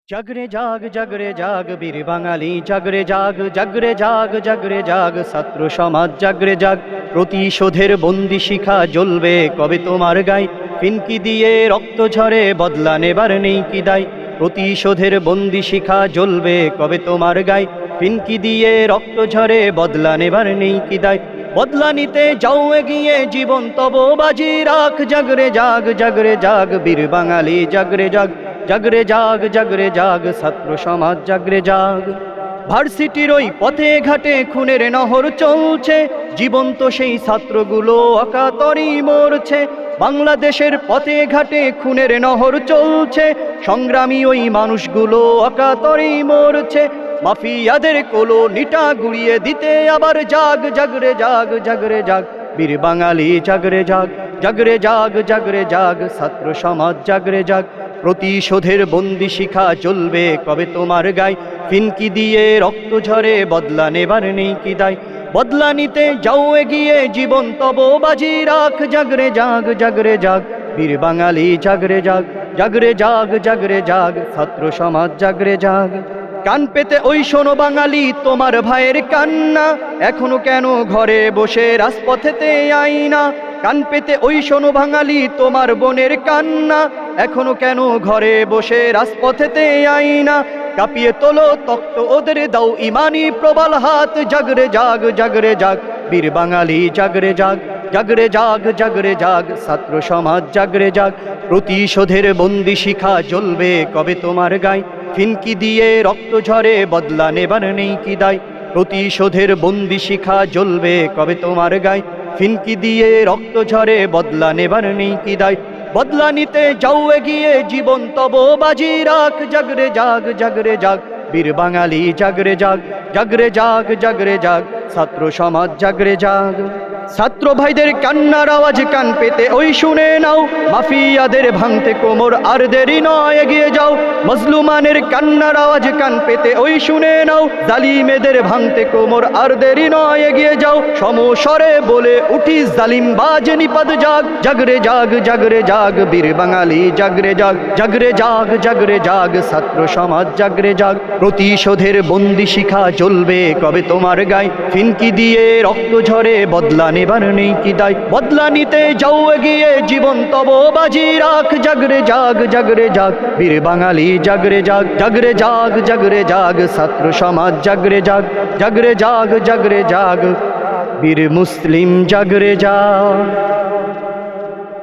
জাগরে জাগ জাগরে জাগ বীর বাঙালি জাগরে জাগ জাগরে জাগ জাগরে জাগ ছাত্র সমাজ জাগরে জাগ প্রতিশোধের বন্দি শিখা জ্বলবে কবে তোমার গায়ে ফিনকি দিয়ে রক্ত ঝরে বদলা নেবার নেই কি দায় প্রতিশোধের বন্দি শিখা জ্বলবে কবে তোমার গায়ে ফিনকি দিয়ে রক্ত ঝরে বদলা নেবার নেই কি দায় বদলা নিতে যাও এগিয়ে জীবন তব বাজি রাখ জাগরে জাগ জাগরে জাগ বীর বাঙালি জাগরে জাগ জাগরে জাগ জাগরে জাগ ছাত্র সমাজ জাগরে জাগ ভার্সিটির ওই পথে ঘাটে খুনের নহর চলছে জীবন্ত সেই ছাত্রগুলো অকাতরে মরছে বাংলাদেশের পথে ঘাটে খুনের নহর চলছে সংগ্রামী ওই মানুষগুলো অকাতরে মরছে মাফিয়াদের কলোনিটা গুড়িয়ে দিতে আবার জাগ জাগরে জাগ জাগরে জাগ বীর বাঙালি জাগরে জাগ জাগরে জাগ জাগরে জাগ ছাত্র সমাজ জাগরে জাগ প্রতিশোধের বন্দি শিখা জ্বলবে কবে তোমার গায়ে ফিনকি দিয়ে রক্ত ঝরে বদলা নেবার নেই কি দায় বদলা নিতে যাও এগিয়ে জীবন তব বাজি রাখ জাগরে জাগ জাগরে জাগ বীর বাঙালি জাগরে জাগ জাগরে জাগ জাগরে জাগ ছাত্র সমাজ জাগরে জাগ কান পেতে ওই শোনো বাঙালি তোমার ভাইয়ের কান্না এখনো কেন ঘরে বসে রাজপথেতে আইনা কান পেতে ওই শোনো বাঙালি তোমার বোনের কান্না এখনো কেন ঘরে বসে রাজপথেতে আইনা কাঁপিয়ে তোলো তক্ত ওদের দাও ইমানি প্রবল হাত জাগরে জাগ জাগরে জাগ বীর বাঙালি জাগরে জাগ জাগরে জাগ জাগরে জাগ ছাত্র সমাজ জাগরে জাগ প্রতিশোধের বন্দি শিখা জ্বলবে কবে তোমার গায়ে ফিনকি দিয়ে রক্ত ঝরে বদলা নেবার নেই কি দায় প্রতিশোধের বন্দি শিখা জ্বলবে কবে তোমার গায়ে ফিনকি দিয়ে রক্ত ঝরে বদলা নেবার নেই কি দায় বদলা নিতে যাও এগিয়ে জীবন তব বাজি রাখ জাগরে জাগ জাগরে জাগ বীর বাঙালি জাগরে জাগ জাগরে জাগ জাগরে জাগ ছাত্র সমাজ জাগরে জাগ ছাত্র ভাইদের কান্নার আওয়াজ কান পেতে ওই শুনে নাও মাফিয়াদের ভাঙতে কোমর আর দেরি নয় এগিয়ে যাও মজলুমানের কান্নার আওয়াজ কান পেতে ওই শুনে নাও জালিমেদের ভাঙতে কোমর আর দেরি নয় এগিয়ে যাও সমস্বরে বলে উঠি জালিম বাজ নিপাত জাগ জাগরে জাগ জাগরে জাগ বীর বাঙালি জাগরে জাগ জাগরে জাগ জাগরে জাগ ছাত্র সমাজ জাগরে জাগ প্রতিশোধের বন্দি শিখা জ্বলবে কবে তোমার গায়ে ফিনকি দিয়ে রক্ত ঝরে বদলা নেবার নেই কি দায় বদলা নিতে যাও এগিয়ে জীবন তব বাজি রাখ জাগরে জাগ জাগরে জাগ বীর বাঙালি জাগরে জাগ জাগরে জাগ জাগরে জাগ ছাত্র সমাজ জাগরে জাগ জাগরে জাগ জাগরে জাগ বীর মুসলিম জাগরে জাগ।